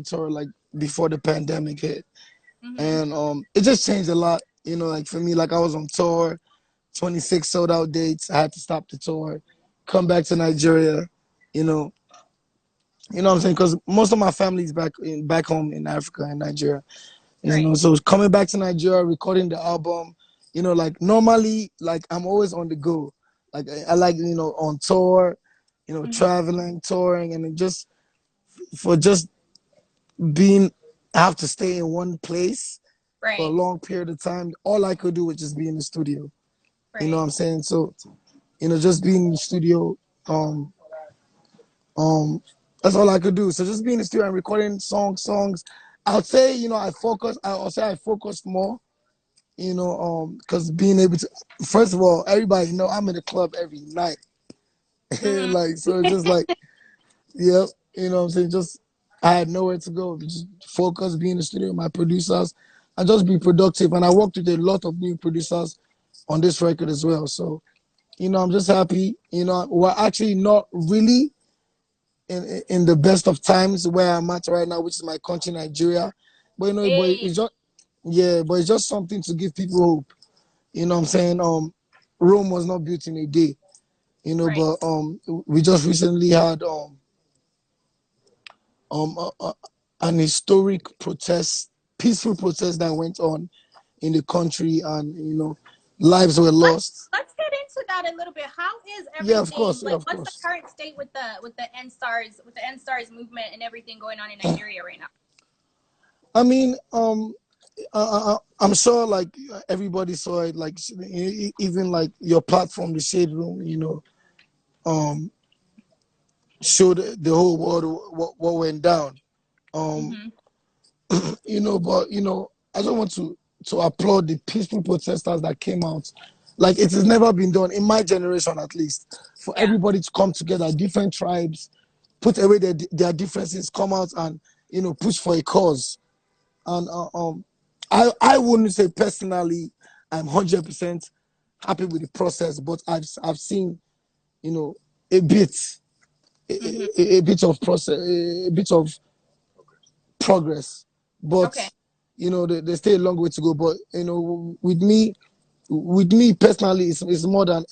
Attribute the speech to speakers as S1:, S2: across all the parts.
S1: tour like before the pandemic hit,
S2: Mm-hmm.
S1: and it just changed a lot. Like for me, like I was on tour, 26 sold out dates. I had to stop the tour, come back to Nigeria. You know, what I'm saying? Because most of my family's back home in Africa and Nigeria.
S2: Right.
S1: So coming back to Nigeria, recording the album. Like normally, like I'm always on the go. Like I like on tour,
S2: Mm-hmm.
S1: traveling, touring, and it just being I have to stay in one place for a
S2: Right.
S1: long period of time. All I could do was just be in the studio. You know what
S2: Right.
S1: I'm saying? So, just being in the studio, um, um, that's all I could do. So just being in the studio and recording songs. I'll say, I'll say I focused more, because being able to, first of all, everybody know I'm in the club every night.
S2: Mm-hmm.
S1: Like, so it's just like, yep, what I'm saying? Just, I had nowhere to go. Just focus, be in the studio with my producers, and just be productive. And I worked with a lot of new producers on this record as well. So, I'm just happy. We're actually not really in the best of times where I'm at right now, which is my country, Nigeria. But
S2: Hey.
S1: it's just yeah, but it's just something to give people hope. What I'm saying? Rome was not built in a day.
S2: Right.
S1: But we just recently had um uh, uh, an historic protest, peaceful protest that went on in the country, and lives were
S2: let's
S1: lost.
S2: let's get into that a little bit. How is
S1: Yeah, of
S2: everything,
S1: course, yeah,
S2: like
S1: of
S2: what's the
S1: course.
S2: current state with the N Stars movement and everything going on in Nigeria right now?
S1: I mean, I'm sure like everybody saw it, like even like your platform, the Shade Room, um, showed the whole world what went down. Um,
S2: Mm-hmm.
S1: but I just want to applaud the peaceful protesters that came out. Like it has never been done in my generation, at least, for
S2: Yeah.
S1: everybody to come together, different tribes, put away their differences, come out and push for a cause. And I wouldn't say personally I'm 100% happy with the process, but I've seen you know a bit
S2: Mm-hmm.
S1: a bit of process, a bit of progress, but
S2: Okay.
S1: there's still a long way to go. But with me personally, it's more than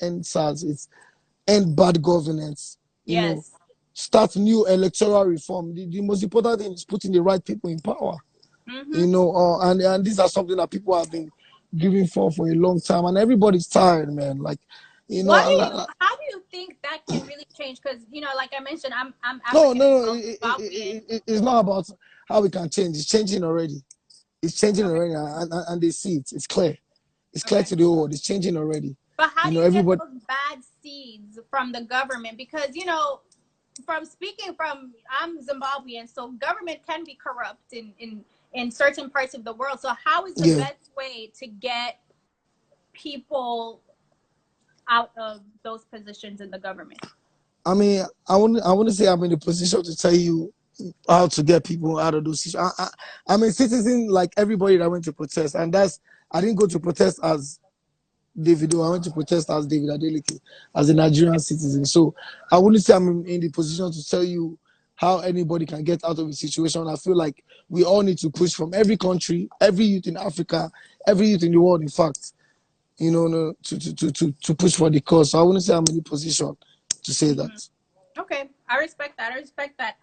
S1: end SARS. It's end bad governance. You know,
S2: Yes.
S1: start new electoral reform. The most important thing is putting the right people in power.
S2: Mm-hmm.
S1: And these are something that people have been giving for a long time, and everybody's tired, man. Like,
S2: What do you? How do you think that can really change? Because like I mentioned, I'm
S1: no,
S2: African as
S1: no, no.
S2: well, Zimbabwean.
S1: It's not about how we can change. It's changing already. It's changing
S2: Okay.
S1: already, and they see it. It's clear. It's clear
S2: Okay.
S1: to the whole world. It's changing already.
S2: But how do you get
S1: Everybody.
S2: those bad seeds from the government? Because from speaking from, I'm Zimbabwean, so government can be corrupt in certain parts of the world. So how is the
S1: Yeah.
S2: best way to get people out of those positions in the government?
S1: I mean, I wouldn't say I'm in a position to tell you how to get people out of those situations. I'm a citizen like everybody that went to protest, and I didn't go to protest as Davido. I went to protest as David Adeleke, as a Nigerian citizen. So I wouldn't say I'm in the position to tell you how anybody can get out of a situation. I feel like we all need to push from every country, every youth in Africa, every youth in the world, in fact, no, to push for the cause. So I wouldn't say I'm in a position to say
S2: Mm-hmm.
S1: that.
S2: Okay, I respect that. I respect that.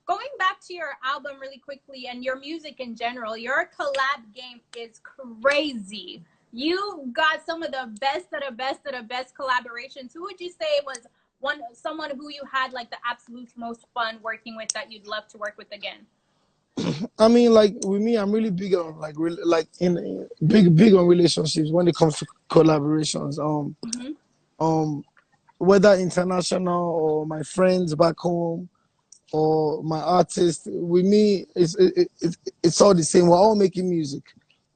S2: Going back to your album really quickly and your music in general, your collab game is crazy. You got some of the best of the best of the best collaborations. Who would you say was someone who you had like the absolute most fun working with that you'd love to work with again?
S1: I mean, like with me, I'm really big on like in big on relationships when it comes to collaborations.
S2: Mm-hmm.
S1: Um, whether international or my friends back home or my artists, with me, it's all the same. We're all making music,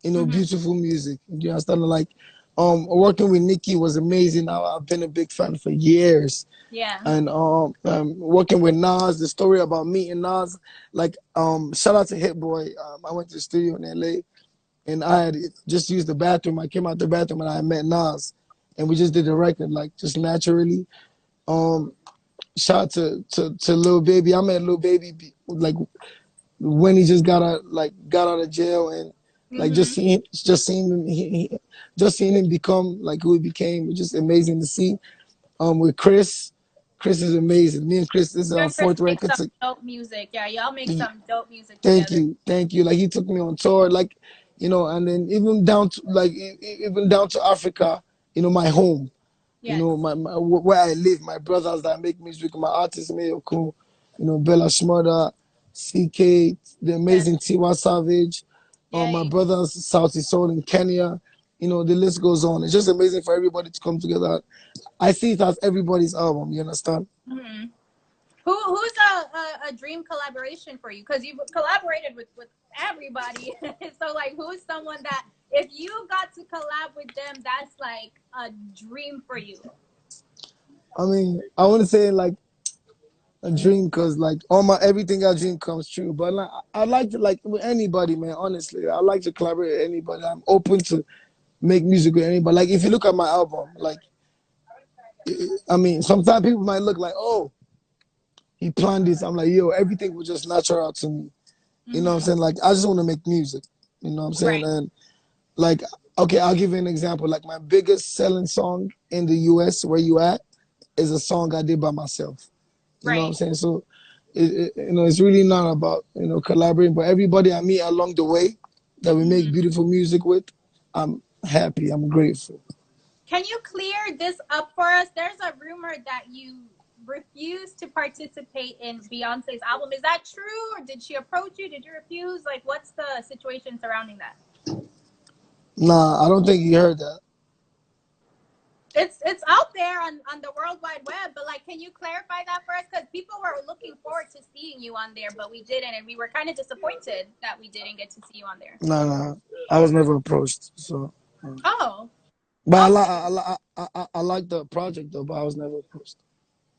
S2: Mm-hmm.
S1: beautiful music. Do you understand? Like, working with Nikki was amazing. I've been a big fan for years.
S2: Yeah.
S1: And working with Nas, the story about meeting Nas, like shout out to Hit Boy. I went to the studio in LA and I had just used the bathroom. I came out the bathroom and I met Nas, and we just did the record like just naturally. Um, Shout out to Lil Baby. I met Lil Baby like when he just got out of jail, and like
S2: Mm-hmm.
S1: just seeing him just seeing him become like who he became was just amazing to see. With Chris, Chris is amazing. Me and Chris, this is
S2: You
S1: our
S2: and Chris
S1: fourth
S2: make
S1: record.
S2: some dope music. Yeah, y'all make
S1: To,
S2: some dope music
S1: thank
S2: together.
S1: you, thank you. Like he took me on tour, like and then even down to even down to Africa, my home,
S2: Yes.
S1: where I live, my brothers that make music, my artists, Mayoko, Bella Shmurda, CK, the
S2: Yes.
S1: amazing Tiwa Savage, my
S2: Yay.
S1: brothers Southie Soul in Kenya, the list goes on. It's just amazing for everybody to come together. I see it as everybody's album. You understand?
S2: Mm-hmm. Who's a dream collaboration for you? Because you've collaborated with everybody. So like, who's someone that if you got to collab with them, that's like a dream for you?
S1: I mean, I want to say like a dream because like all my everything I dream comes true. But like, I like to like with anybody, man. Honestly, I like to collaborate with anybody. I'm open to make music with anybody. Like if you look at my album, like I mean, sometimes people might look like, oh, he planned this. I'm like, yo, everything was just natural to me. You know what I'm
S2: Mm-hmm.
S1: saying? Like I just want to make music. You know what I'm saying?
S2: Right.
S1: And like, okay, I'll give you an example. Like my biggest selling song in the US, "Where You At," is a song I did by myself. You know what I'm
S2: Right.
S1: saying? So, it's really not about collaborating, but everybody I meet along the way that we make
S2: Mm-hmm.
S1: beautiful music with, I'm happy. I'm grateful.
S2: Can you clear this up for us? There's a rumor that you refused to participate in Beyonce's album. Is that true, or did she approach you? Did you refuse? Like, what's the situation surrounding that?
S1: Nah, I don't think you heard that.
S2: It's out there on the World Wide Web, but like, can you clarify that for us? Because people were looking forward to seeing you on there, but we didn't, and we were kind of disappointed that we didn't get to see you on there.
S1: Nah, nah, I was never approached. So,
S2: Oh,
S1: but
S2: okay.
S1: I like the project though, but I was never approached.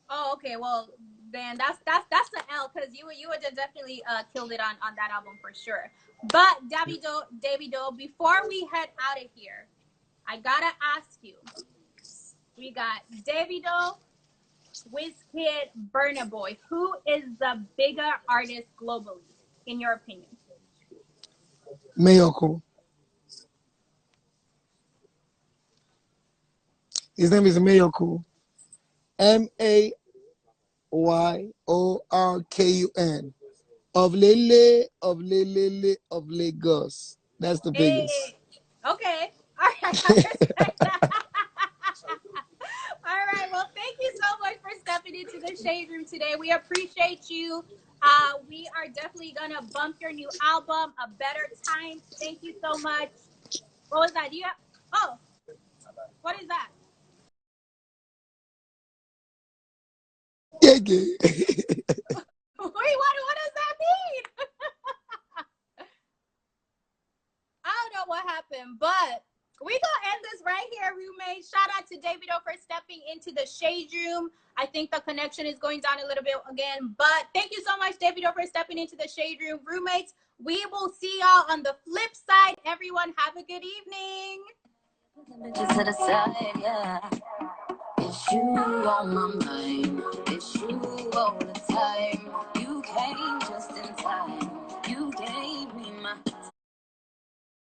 S2: Oh, okay. Well, then that's the L because you would have definitely killed it on that album for sure. But Davido, before we head out of here, I gotta ask you. We got Davido, Wizkid, Burna Boy. Who is the bigger artist globally, in your opinion?
S1: Mayoko. His name is Mayoko. Mayorkun. Of Lagos. That's the biggest.
S2: Hey, okay. All right, I respect that. All right. Well, thank you so much for stepping into the shade room today. We appreciate you. We are definitely gonna bump your new album, A Better Time. Thank you so much. What was that? Do you have? Oh, what is that?
S1: Yeah, yeah.
S2: Wait, what does that mean? I don't know what happened, but we gonna end this right here, roommate. Shout out to Davido for stepping into the shade room. I think the connection is going down a little bit again, but thank you so much, Davido, for stepping into the shade room, roommates. We will see y'all on the flip side. Everyone, have a good evening. Just to the side, yeah. It's you on my mind. It's you all the time. You can't